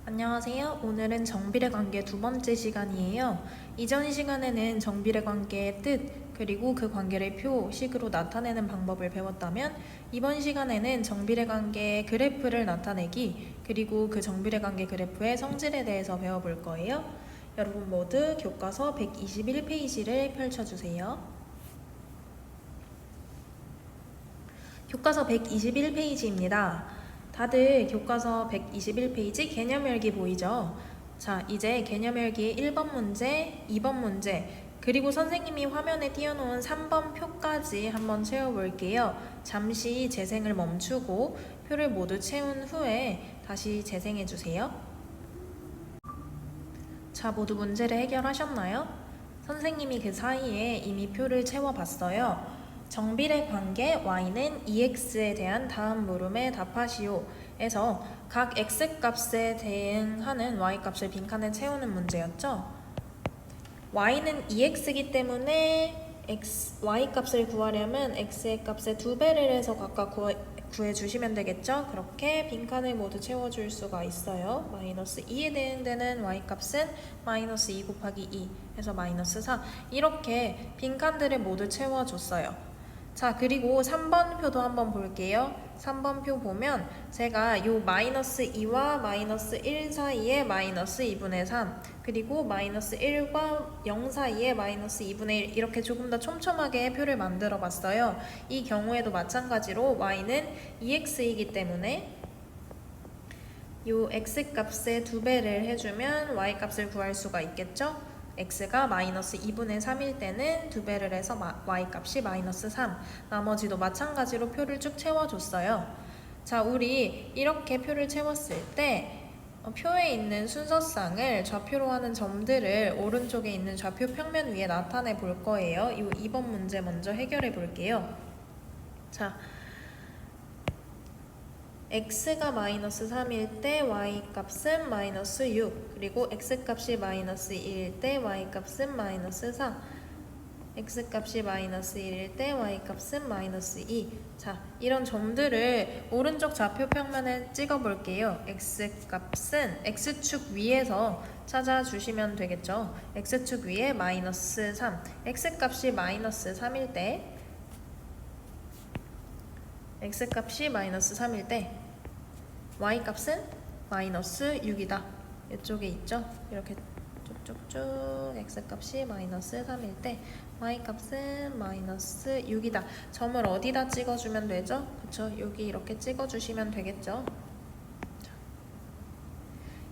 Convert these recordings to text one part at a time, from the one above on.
안녕하세요. 오늘은 정비례 관계 두 번째 시간이에요. 이전 시간에는 정비례 관계의 뜻, 그리고 그 관계를 표식으로 나타내는 방법을 배웠다면, 이번 시간에는 정비례 관계의 그래프를 나타내기, 그리고 그 정비례 관계 그래프의 성질에 대해서 배워볼 거예요. 여러분 모두 교과서 121페이지를 펼쳐주세요. 교과서 121페이지입니다. 다들 교과서 121페이지 개념일기 보이죠? 자, 이제 개념일기의 1번 문제, 2번 문제, 그리고 선생님이 화면에 띄워놓은 3번 표까지 한번 채워볼게요. 잠시 재생을 멈추고 표를 모두 채운 후에 다시 재생해주세요. 자, 모두 문제를 해결하셨나요? 선생님이 그 사이에 이미 표를 채워봤어요. 정비례 관계 y는 ex에 대한 다음 물음에 답하시오 에서 각 x값에 대응하는 y값을 빈칸에 채우는 문제였죠. y는 ex이기 때문에 y값을 구하려면 x의 값의 2배를 해서 각각 구해주시면 되겠죠. 그렇게 빈칸을 모두 채워줄 수가 있어요. 마이너스 2에 대응되는 y값은 마이너스 2 곱하기 2 해서 마이너스 4, 이렇게 빈칸들을 모두 채워줬어요. 자, 그리고 3번 표도 한번 볼게요. 3번 표 보면 제가 요 마이너스 2와 마이너스 1 사이에 마이너스 2분의 3, 그리고 마이너스 1과 0 사이에 마이너스 2분의 1, 이렇게 조금 더 촘촘하게 표를 만들어 봤어요. 이 경우에도 마찬가지로 y는 2x이기 때문에 요 x값의 2배를 해주면 y값을 구할 수가 있겠죠? x가 마이너스 2분의 3일 때는 2배를 해서 y값이 마이너스 3, 나머지도 마찬가지로 표를 쭉 채워줬어요. 자, 우리 이렇게 표를 채웠을 때 표에 있는 순서상을 좌표로 하는 점들을 오른쪽에 있는 좌표 평면 위에 나타내 볼 거예요. 이 2번 문제 먼저 해결해 볼게요. 자, x가 마이너스 3일 때 y값은 마이너스 6, 그리고 x값이 마이너스 1일 때 y값은 마이너스 4, x값이 마이너스 1일 때 y값은 마이너스 2. 자, 이런 점들을 오른쪽 좌표 평면에 찍어 볼게요. x값은 x축 위에서 찾아주시면 되겠죠. x축 위에 마이너스 3, x값이 마이너스 3일 때 x값이 마이너스 3일 때 y값은 마이너스 6이다. 이쪽에 있죠? 이렇게 쭉쭉쭉 x값이 마이너스 3일 때 y값은 마이너스 6이다. 점을 어디다 찍어주면 되죠? 그쵸? 여기 이렇게 찍어주시면 되겠죠?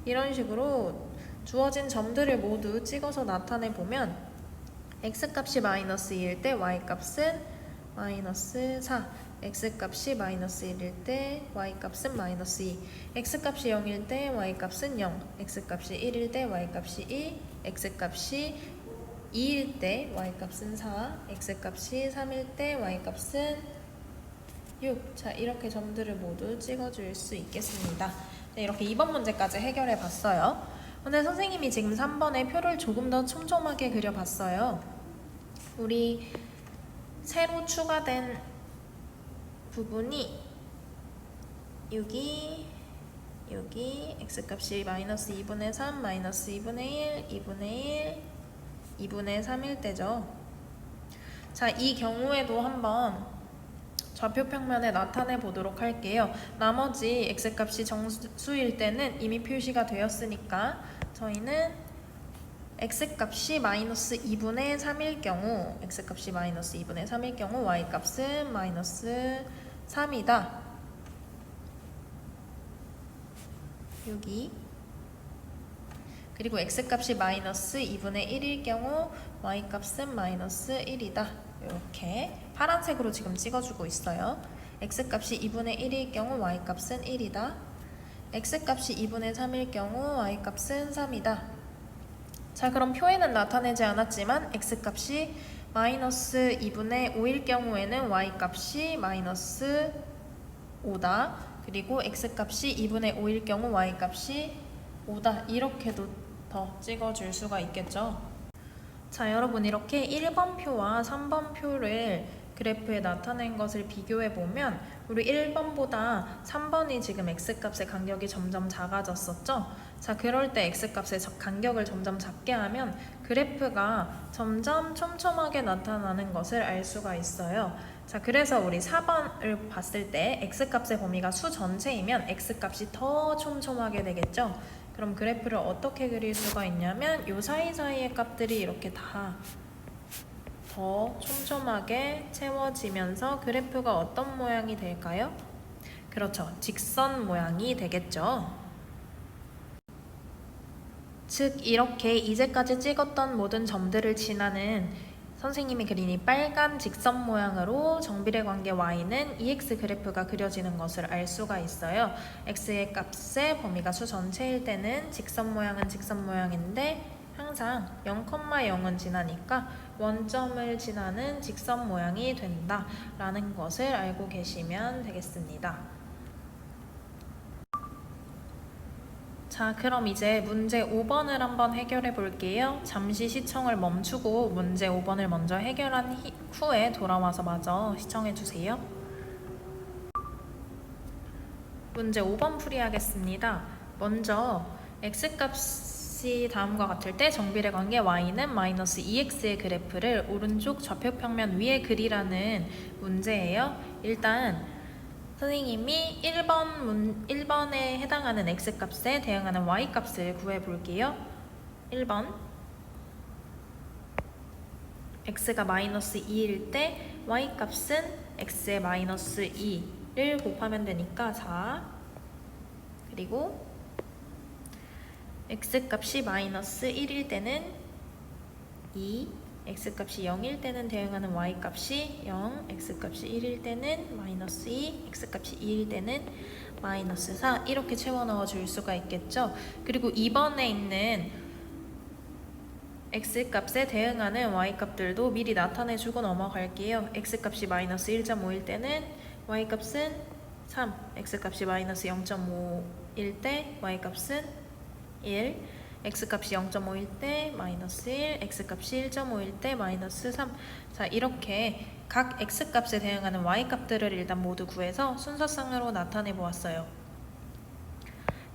이런 식으로 주어진 점들을 모두 찍어서 나타내보면 x값이 마이너스 2일 때 y값은 마이너스 4, x값이 마이너스 1일 때 y값은 마이너스 2, x값이 0일 때 y값은 0, x값이 1일 때 y값이 2, x값이 2일 때 y값은 4, x값이 3일 때 y값은 6. 자, 이렇게 점들을 모두 찍어줄 수 있겠습니다. 네, 이렇게 2번 문제까지 해결해 봤어요. 근데 선생님이 지금 3번에 표를 조금 더 촘촘하게 그려봤어요. 우리 새로 추가된 부분이 여기 x값이 마이너스 2분의 3, 마이너스 2분의 1, 2분의 1, 2분의 3일 때죠. 자, 이 경우에도 한번 좌표 평면에 나타내 보도록 할게요. 나머지 x값이 정수일 때는 이미 표시가 되었으니까 저희는 x값이 마이너스 2분의 3일 경우, x값이 마이너스 2분의 3일 경우 y값은 마이너스 3이다. 여기. 그리고 x값이 마이너스 2분의 1일 경우 y값은 마이너스 1이다. 이렇게 파란색으로 지금 찍어주고 있어요. x값이 2분의 1일 경우 y값은 1이다. x값이 2분의 3일 경우 y값은 3이다. 자, 그럼 표에는 나타내지 않았지만 x값이 마이너스 2분의 5일 경우에는 y값이 마이너스 5다. 그리고 x값이 2분의 5일 경우 y값이 5다. 이렇게도 더 찍어줄 수가 있겠죠. 자, 여러분 이렇게 1번 표와 3번 표를 그래프에 나타낸 것을 비교해 보면 우리 1번보다 3번이 지금 x값의 간격이 점점 작아졌었죠? 자, 그럴 때 x값의 간격을 점점 작게 하면 그래프가 점점 촘촘하게 나타나는 것을 알 수가 있어요. 자, 그래서 우리 4번을 봤을 때 x값의 범위가 수 전체이면 x값이 더 촘촘하게 되겠죠? 그럼 그래프를 어떻게 그릴 수가 있냐면 요 사이사이의 값들이 이렇게 다 더 촘촘하게 채워지면서 그래프가 어떤 모양이 될까요? 그렇죠. 직선 모양이 되겠죠. 즉 이렇게 이제까지 찍었던 모든 점들을 지나는 선생님이 그린 이 빨간 직선 모양으로 정비례 관계 y는 EX 그래프가 그려지는 것을 알 수가 있어요. x의 값의 범위가 수 전체일 때는 직선 모양은 직선 모양인데 항상 0,0은 지나니까 원점을 지나는 직선 모양이 된다라는 것을 알고 계시면 되겠습니다. 자, 그럼 이제 문제 5번을 한번 해결해 볼게요. 잠시 시청을 멈추고 문제 5번을 먼저 해결한 후에 돌아와서 마저 시청해 주세요. 문제 5번 풀이하겠습니다. 먼저 x값이 다음과 같을 때 정비례 관계 y는 마이너스 2x의 그래프를 오른쪽 좌표평면 위에 그리라는 문제예요. 일단 선생님이 1번에 해당하는 x값에 대응하는 y값을 구해볼게요. 1번 x가 마이너스 2일 때 y값은 x의 마이너스 2를 곱하면 되니까 4. 그리고 x값이 마이너스 1일 때는 2, x값이 0일 때는 대응하는 y값이 0, x값이 1일 때는 마이너스 2, x값이 2일 때는 마이너스 4 이렇게 채워 넣어 줄 수가 있겠죠. 그리고 2번에 있는 x값에 대응하는 y값들도 미리 나타내 주고 넘어갈게요. x값이 마이너스 1.5일 때는 y값은 3, x값이 마이너스 0.5일 때 y값은 1, x값이 0.5일 때 마이너스 1, x값이 1.5일 때 마이너스 3. 자, 이렇게 각 x값에 대응하는 y값들을 일단 모두 구해서 순서상으로 나타내 보았어요.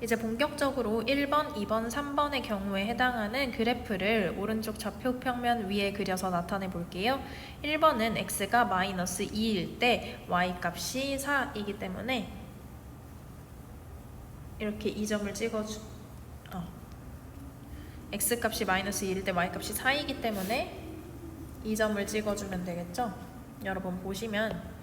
이제 본격적으로 1번, 2번, 3번의 경우에 해당하는 그래프를 오른쪽 좌표평면 위에 그려서 나타내 볼게요. 1번은 x가 마이너스 2일 때 y값이 4이기 때문에 이렇게 이 점을 x값이 마이너스 2일 때 y값이 4이기 때문에 이 점을 찍어주면 되겠죠? 여러분 보시면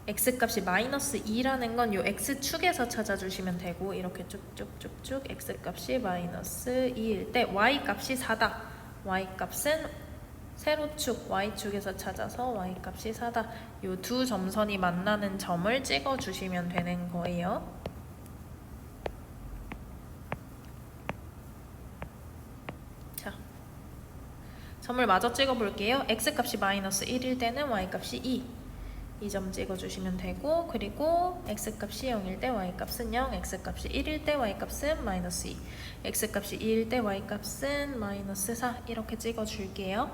x값이 마이너스 2라는 건 요 x축에서 찾아주시면 되고 이렇게 쭉쭉쭉쭉 x값이 마이너스 2일 때 y값이 4다. y값은 세로축 y축에서 찾아서 y값이 4다. 요 두 점선이 만나는 점을 찍어주시면 되는 거예요. 점을 마저 찍어볼게요. x값이 마이너스 1일 때는 y값이 2. 이 점 찍어주시면 되고 그리고 x값이 0일 때 y값은 0, x값이 1일 때 y값은 마이너스 2, x값이 2일 때 y값은 마이너스 4 이렇게 찍어줄게요.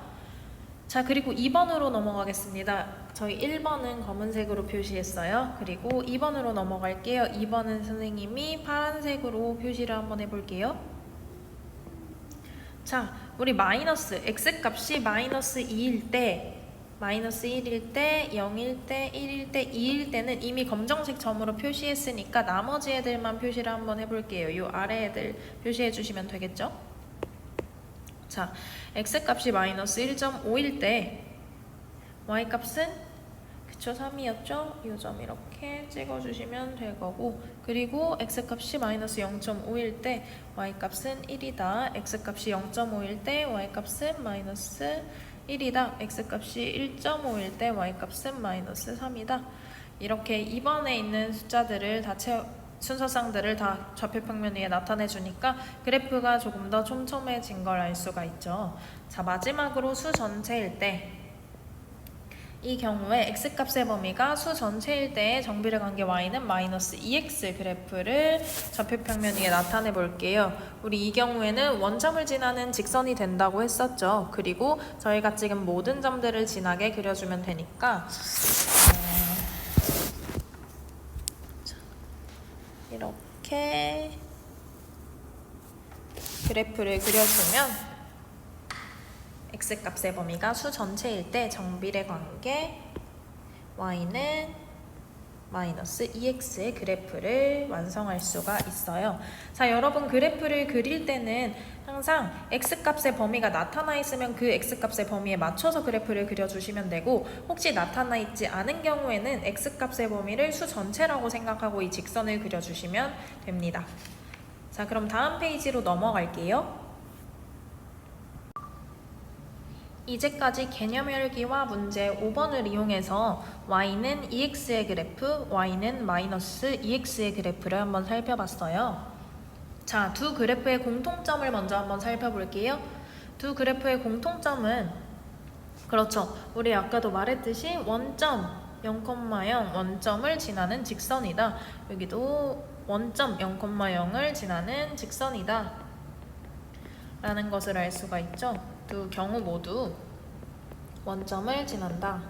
자, 그리고 2번으로 넘어가겠습니다. 저희 1번은 검은색으로 표시했어요. 그리고 2번으로 넘어갈게요. 2번은 선생님이 파란색으로 표시를 한번 해볼게요. 자, 우리 마이너스 x값이 마이너스 2일 때, 마이너스 1일 때, 0일 때, 1일 때, 2일 때는 이미 검정색 점으로 표시했으니까 나머지 애들만 표시를 한번 해볼게요. 이 아래 애들 표시해 주시면 되겠죠? 자, x값이 마이너스 1.5일 때 y값은 3이었죠? 이 점 이렇게 찍어주시면 될 거고 그리고 x값이 마이너스 0.5일 때 y값은 1이다. x값이 0.5일 때 y값은 마이너스 1이다. x값이 1.5일 때 y값은 마이너스 3이다. 이렇게 2번에 있는 숫자들을 다 순서상들을 다 좌표평면 위에 나타내 주니까 그래프가 조금 더 촘촘해진 걸 알 수가 있죠. 자, 마지막으로 수 전체일 때 이 경우에 x값의 범위가 수 전체일 때의 정비례 관계 y는 마이너스 2x 그래프를 좌표평면 위에 나타내 볼게요. 우리 이 경우에는 원점을 지나는 직선이 된다고 했었죠. 그리고 저희가 지금 모든 점들을 지나게 그려주면 되니까 이렇게 그래프를 그려주면 x값의 범위가 수 전체일 때 정비례 관계 y는 마이너스 2x의 그래프를 완성할 수가 있어요. 자, 여러분 그래프를 그릴 때는 항상 x값의 범위가 나타나 있으면 그 x값의 범위에 맞춰서 그래프를 그려주시면 되고, 혹시 나타나 있지 않은 경우에는 x값의 범위를 수 전체라고 생각하고 이 직선을 그려주시면 됩니다. 자, 그럼 다음 페이지로 넘어갈게요. 이제까지 개념 열기와 문제 5번을 이용해서 y는 2x의 그래프, y는 마이너스 2x의 그래프를 한번 살펴봤어요. 자, 두 그래프의 공통점을 먼저 한번 살펴볼게요. 두 그래프의 공통점은 그렇죠. 우리 아까도 말했듯이 원점 0,0 원점을 지나는 직선이다. 여기도 원점 0,0을 지나는 직선이다 라는 것을 알 수가 있죠. 두 경우 모두 원점을 지난다.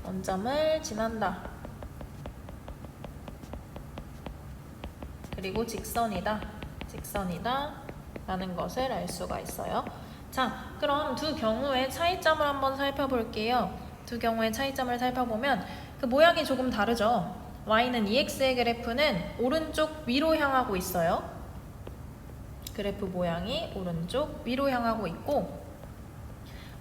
원점을 지난다. 그리고 직선이다. 직선이다 라는 것을 알 수가 있어요. 자, 그럼 두 경우의 차이점을 한번 살펴볼게요. 두 경우의 차이점을 살펴보면 그 모양이 조금 다르죠. y는 2x의 그래프는 오른쪽 위로 향하고 있어요. 그래프 모양이 오른쪽 위로 향하고 있고,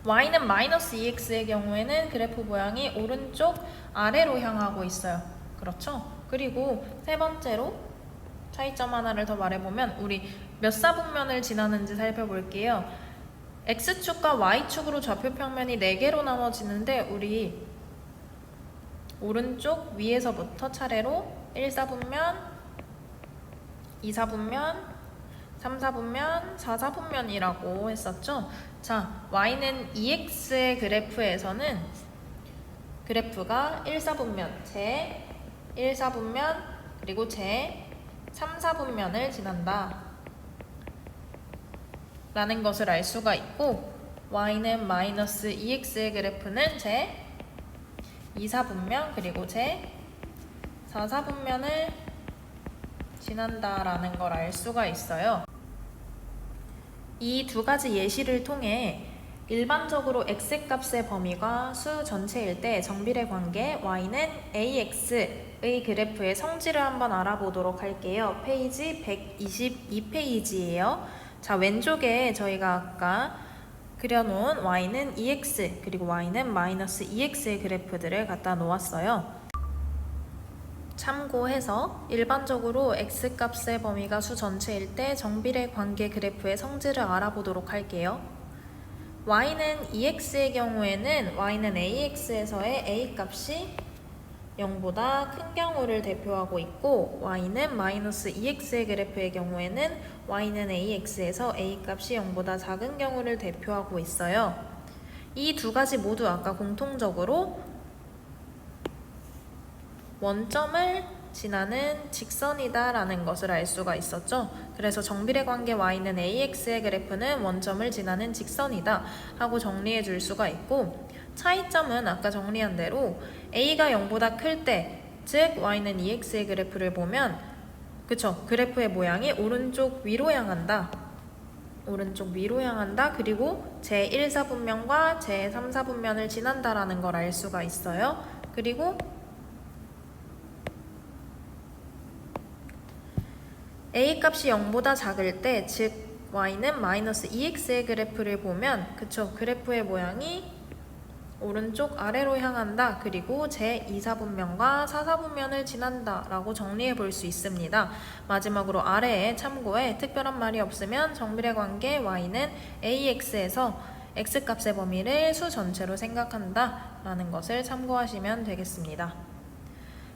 y는 마이너스 2x의 경우에는 그래프 모양이 오른쪽 아래로 향하고 있어요. 그렇죠? 그리고 세 번째로 차이점 하나를 더 말해보면 우리 몇 사분면을 지나는지 살펴볼게요. x축과 y축으로 좌표평면이 4개로 나눠지는데 우리 오른쪽 위에서부터 차례로 1사분면, 2사분면, 3사분면, 4사분면이라고 했었죠. 자, y는 2x의 그래프에서는 그래프가 1사분면, 제 1사분면, 그리고 제 3사분면을 지난다 라는 것을 알 수가 있고, y는 마이너스 2x의 그래프는 제 2사분면, 그리고 제 4사분면을 지난다 라는 걸 알 수가 있어요. 이 두 가지 예시를 통해 일반적으로 x값의 범위가 수 전체일 때 정비례 관계 y는 ax의 그래프의 성질을 한번 알아보도록 할게요. 페이지 122페이지예요. 자, 왼쪽에 저희가 아까 그려놓은 y는 2x 그리고 y는 마이너스 2x의 그래프들을 갖다 놓았어요. 참고해서 일반적으로 x값의 범위가 수 전체일 때 정비례 관계 그래프의 성질을 알아보도록 할게요. y는 2x의 경우에는 y는 ax에서의 a값이 0보다 큰 경우를 대표하고 있고, y는 마이너스 2x의 그래프의 경우에는 y는 ax에서 a값이 0보다 작은 경우를 대표하고 있어요. 이 두 가지 모두 아까 공통적으로 원점을 지나는 직선이다 라는 것을 알 수가 있었죠. 그래서 정비례 관계 y는 ax의 그래프는 원점을 지나는 직선이다 하고 정리해 줄 수가 있고, 차이점은 아까 정리한 대로 a가 0보다 클 때, 즉 y는 2x의 그래프를 보면 그쵸, 그래프의 모양이 오른쪽 위로 향한다. 오른쪽 위로 향한다. 그리고 제1사분면과 제3사분면을 지난다라는 걸 알 수가 있어요. 그리고 a값이 0보다 작을 때, 즉 y는 마이너스 2x의 그래프를 보면 그쵸, 그래프의 모양이 오른쪽 아래로 향한다. 그리고 제2사분면과 4사분면을 지난다 라고 정리해 볼 수 있습니다. 마지막으로 아래에 참고해 특별한 말이 없으면 정비례 관계 y는 ax에서 x값의 범위를 수 전체로 생각한다 라는 것을 참고하시면 되겠습니다.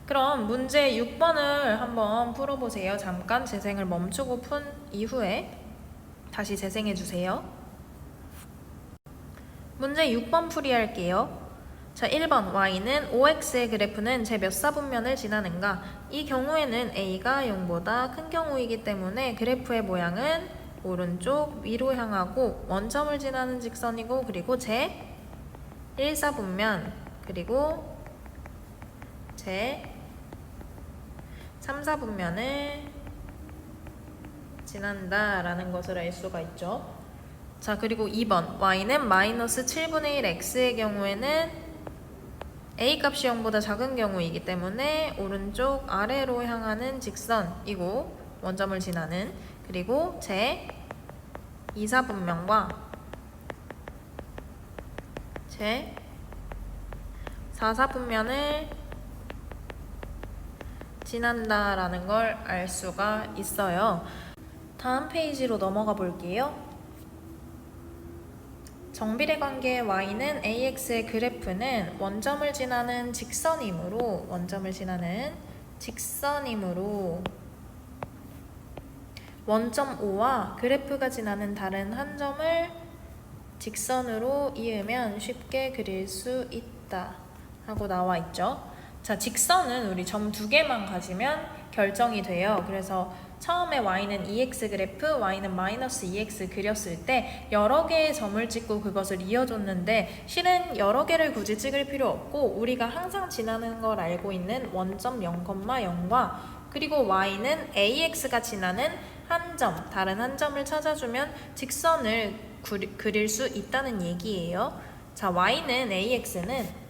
그럼 문제 6번을 한번 풀어보세요. 잠깐 재생을 멈추고 푼 이후에 다시 재생해 주세요. 문제 6번 풀이할게요. 자, 1번 y는 5x의 그래프는 제 몇 사분면을 지나는가? 이 경우에는 a가 0보다 큰 경우이기 때문에 그래프의 모양은 오른쪽 위로 향하고 원점을 지나는 직선이고, 그리고 제 1사분면 그리고 제 3사분면을 지난다 라는 것을 알 수가 있죠. 자, 그리고 2번 y는 마이너스 7분의 1 x의 경우에는 a 값이 0보다 작은 경우이기 때문에 오른쪽 아래로 향하는 직선이고 원점을 지나는, 그리고 제 2사분면과 제 4사분면을 지난다 라는 걸 알 수가 있어요. 다음 페이지로 넘어가 볼게요. 정비례 관계 y는 ax의 그래프는 원점을 지나는 직선이므로 원점 O와 그래프가 지나는 다른 한 점을 직선으로 이으면 쉽게 그릴 수 있다 하고 나와 있죠. 자, 직선은 우리 점 2개만 가지면 결정이 돼요. 그래서 처음에 y는 2x 그래프, y는 마이너스 2x 그렸을 때 여러 개의 점을 찍고 그것을 이어줬는데, 실은 여러 개를 굳이 찍을 필요 없고 우리가 항상 지나는 걸 알고 있는 원점 0,0과 그리고 y는 ax가 지나는 한 점, 다른 한 점을 찾아주면 직선을 그릴 수 있다는 얘기예요. 자, y는 ax는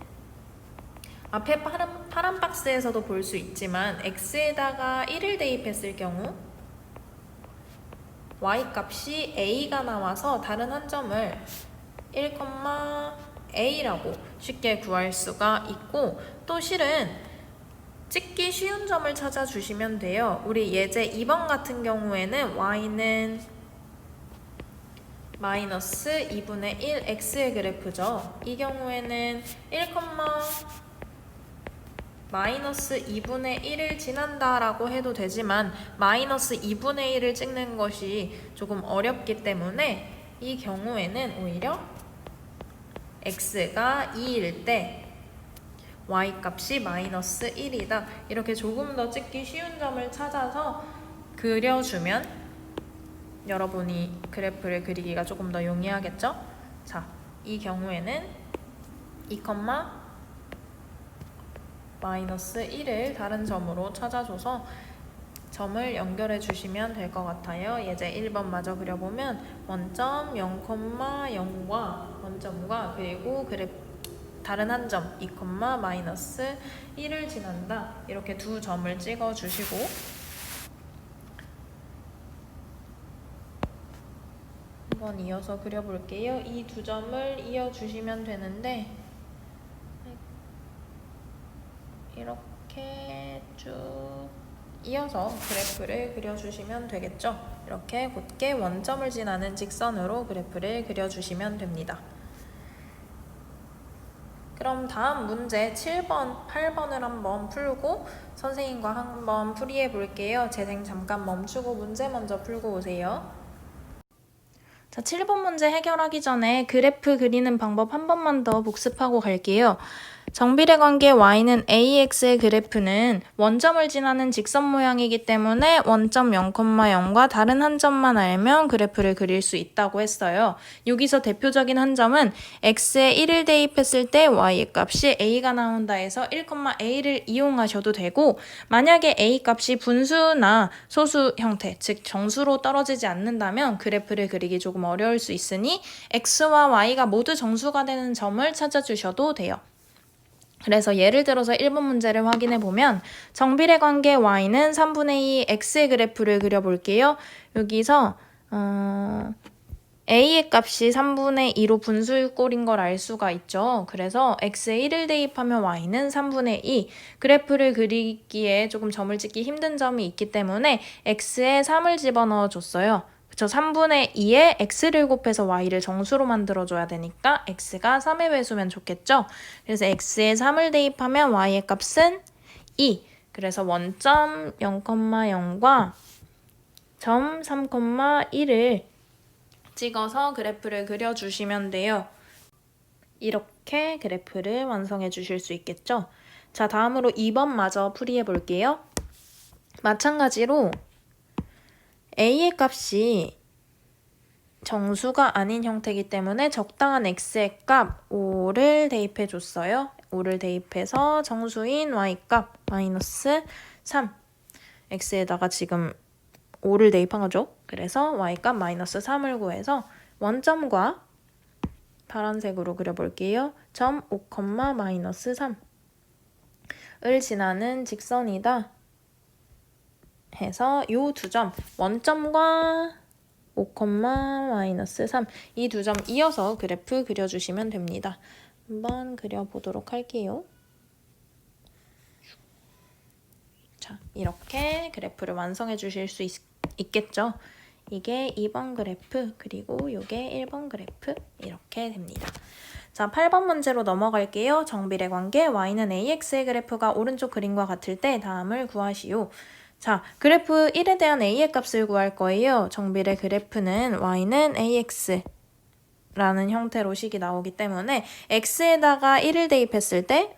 앞에 파란 박스에서도 볼 수 있지만 x에다가 1을 대입했을 경우 y 값이 a가 나와서 다른 한 점을 1,a라고 쉽게 구할 수가 있고, 또 실은 찍기 쉬운 점을 찾아주시면 돼요. 우리 예제 2번 같은 경우에는 y는 마이너스 2분의 1 x의 그래프죠. 이 경우에는 마이너스 2분의 1을 지난다 라고 해도 되지만 마이너스 2분의 1을 찍는 것이 조금 어렵기 때문에 이 경우에는 오히려 x가 2일 때 y 값이 마이너스 1이다 이렇게 조금 더 찍기 쉬운 점을 찾아서 그려주면 여러분이 그래프를 그리기가 조금 더 용이하겠죠? 자, 이 경우에는 2, 마이너스 1을 다른 점으로 찾아줘서 점을 연결해 주시면 될 것 같아요. 예제 1번 마저 그려보면 원점 0,0과 원점과 그리고 다른 한 점 2, 마이너스 1을 지난다 이렇게 두 점을 찍어 주시고, 한번 이어서 그려볼게요. 이 두 점을 이어 주시면 되는데 이렇게 쭉 이어서 그래프를 그려주시면 되겠죠. 이렇게 곧게 원점을 지나는 직선으로 그래프를 그려주시면 됩니다. 그럼 다음 문제 7번, 8번을 한번 풀고 선생님과 한번 풀이해 볼게요. 재생 잠깐 멈추고 문제 먼저 풀고 오세요. 자, 7번 문제 해결하기 전에 그래프 그리는 방법 한 번만 더 복습하고 갈게요. 정비례 관계 y는 ax의 그래프는 원점을 지나는 직선 모양이기 때문에 원점 0,0과 다른 한 점만 알면 그래프를 그릴 수 있다고 했어요. 여기서 대표적인 한 점은 x에 1을 대입했을 때 y 값이 a가 나온다 해서 1,a를 이용하셔도 되고, 만약에 a 값이 분수나 소수 형태, 즉 정수로 떨어지지 않는다면 그래프를 그리기 조금 어려울 수 있으니 x와 y가 모두 정수가 되는 점을 찾아주셔도 돼요. 그래서 예를 들어서 1번 문제를 확인해 보면 정비례 관계 y는 3분의 2 x의 그래프를 그려볼게요. 여기서 a의 값이 3분의 2로 분수꼴인 걸 알 수가 있죠. 그래서 x에 1을 대입하면 y는 3분의 2. 그래프를 그리기에 조금 점을 찍기 힘든 점이 있기 때문에 x에 3을 집어넣어 줬어요. 그쵸? 3분의 2에 x를 곱해서 y를 정수로 만들어줘야 되니까 x가 3의 배수면 좋겠죠? 그래서 x에 3을 대입하면 y의 값은 2. 그래서 원점 0,0과 점 3,1을 찍어서 그래프를 그려주시면 돼요. 이렇게 그래프를 완성해 주실 수 있겠죠? 자, 다음으로 2번 마저 풀이해 볼게요. 마찬가지로 a의 값이 정수가 아닌 형태이기 때문에 적당한 x의 값 5를 대입해 줬어요. 5를 대입해서 정수인 y 값 마이너스 3 x에다가 지금 5를 대입한 거죠. 그래서 y 값 마이너스 3을 구해서 원점과 파란색으로 그려볼게요. 점 5, 마이너스 3을 지나는 직선이다 해서 요 두 점 원점과 5, 마이너스 3 이 두 점 이어서 그래프 그려주시면 됩니다. 한번 그려보도록 할게요. 자, 이렇게 그래프를 완성해 주실 수 있겠죠? 이게 2번 그래프, 그리고 이게 1번 그래프 이렇게 됩니다. 자, 8번 문제로 넘어갈게요. 정비례 관계 y는 ax의 그래프가 오른쪽 그림과 같을 때 다음을 구하시오. 자, 그래프 1에 대한 a의 값을 구할 거예요. 정비례 그래프는 y는 ax 라는 형태로 식이 나오기 때문에 x에다가 1을 대입했을 때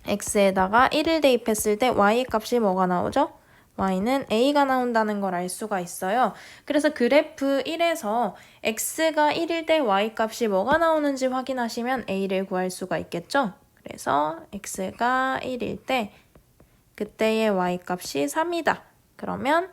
x에다가 1을 대입했을 때 y의 값이 뭐가 나오죠? y는 a가 나온다는 걸 알 수가 있어요. 그래서 그래프 1에서 x가 1일 때 y 값이 뭐가 나오는지 확인하시면 a를 구할 수가 있겠죠? 그래서 x가 1일 때 그때의 y 값이 3이다. 그러면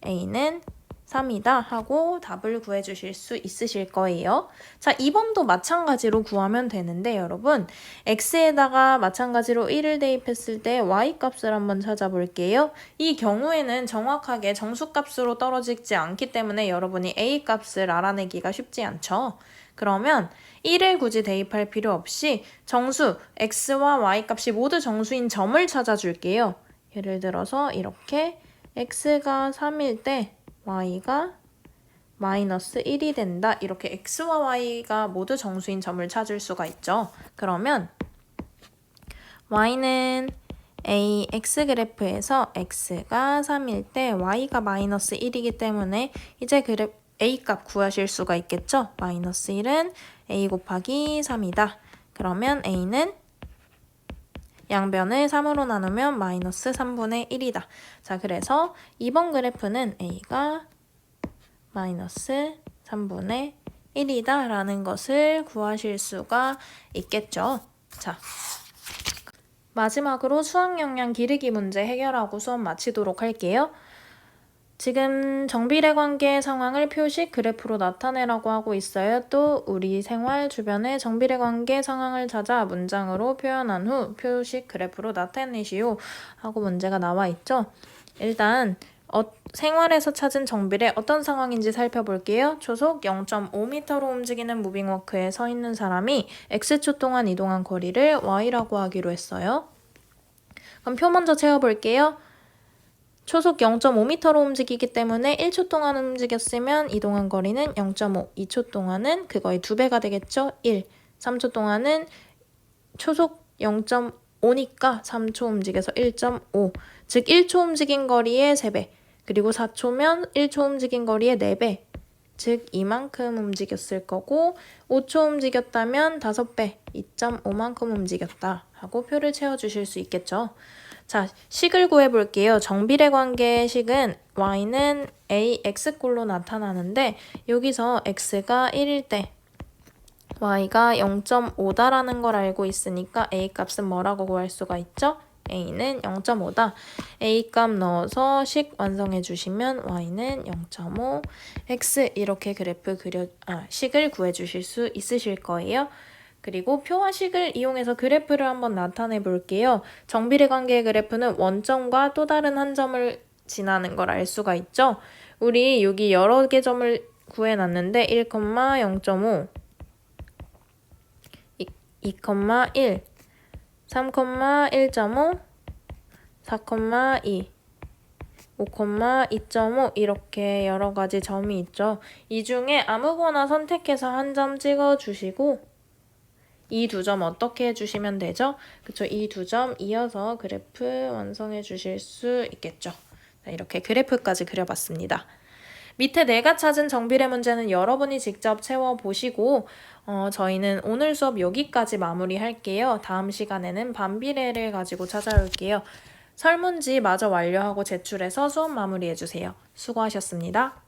a는 3이다 하고 답을 구해주실 수 있으실 거예요. 자, 2번도 마찬가지로 구하면 되는데 여러분 x에다가 마찬가지로 1을 대입했을 때 y 값을 한번 찾아볼게요. 이 경우에는 정확하게 정수값으로 떨어지지 않기 때문에 여러분이 a 값을 알아내기가 쉽지 않죠. 그러면 1을 굳이 대입할 필요 없이 정수 x와 y 값이 모두 정수인 점을 찾아줄게요. 예를 들어서 이렇게 x가 3일 때 y가 마이너스 1이 된다. 이렇게 x와 y가 모두 정수인 점을 찾을 수가 있죠. 그러면 y는 ax 그래프에서 x가 3일 때 y가 마이너스 1이기 때문에 이제 a 값 구하실 수가 있겠죠. 마이너스 1은 a 곱하기 3이다. 그러면 a는 양변을 3으로 나누면 마이너스 3분의 1이다. 자, 그래서 2번 그래프는 a가 마이너스 3분의 1이다 라는 것을 구하실 수가 있겠죠. 자, 마지막으로 수학영역 기르기 문제 해결하고 수업 마치도록 할게요. 지금 정비례 관계 상황을 표식 그래프로 나타내라고 하고 있어요. 또 우리 생활 주변의 정비례 관계 상황을 찾아 문장으로 표현한 후 표식 그래프로 나타내시오 하고 문제가 나와 있죠. 일단 생활에서 찾은 정비례 어떤 상황인지 살펴볼게요. 초속 0.5m로 움직이는 무빙워크에 서 있는 사람이 x초 동안 이동한 거리를 y라고 하기로 했어요. 그럼 표 먼저 채워볼게요. 초속 0.5m로 움직이기 때문에 1초 동안 움직였으면 이동한 거리는 0.5, 2초 동안은 그거의 2배가 되겠죠? 1, 3초 동안은 초속 0.5니까 3초 움직여서 1.5, 즉 1초 움직인 거리의 3배, 그리고 4초면 1초 움직인 거리의 4배, 즉 이만큼 움직였을 거고 5초 움직였다면 5배, 2.5만큼 움직였다 하고 표를 채워주실 수 있겠죠? 자, 식을 구해볼게요. 정비례 관계의 식은 y는 ax꼴로 나타나는데 여기서 x가 1일 때 y가 0.5다라는 걸 알고 있으니까 a 값은 뭐라고 구할 수가 있죠? a는 0.5다. a 값 넣어서 식 완성해 주시면 y는 0.5 x 이렇게 식을 구해 주실 수 있으실 거예요. 그리고 표와 식을 이용해서 그래프를 한번 나타내 볼게요. 정비례 관계의 그래프는 원점과 또 다른 한 점을 지나는 걸 알 수가 있죠. 우리 여기 여러 개 점을 구해놨는데 1, 0.5, 2, 1, 3, 1.5, 4,2, 5, 2.5 이렇게 여러 가지 점이 있죠. 이 중에 아무거나 선택해서 한 점 찍어주시고 이 두 점 어떻게 해주시면 되죠? 그쵸? 이 두 점 이어서 그래프 완성해 주실 수 있겠죠? 자, 이렇게 그래프까지 그려봤습니다. 밑에 내가 찾은 정비례 문제는 여러분이 직접 채워보시고 저희는 오늘 수업 여기까지 마무리할게요. 다음 시간에는 반비례를 가지고 찾아올게요. 설문지 마저 완료하고 제출해서 수업 마무리해주세요. 수고하셨습니다.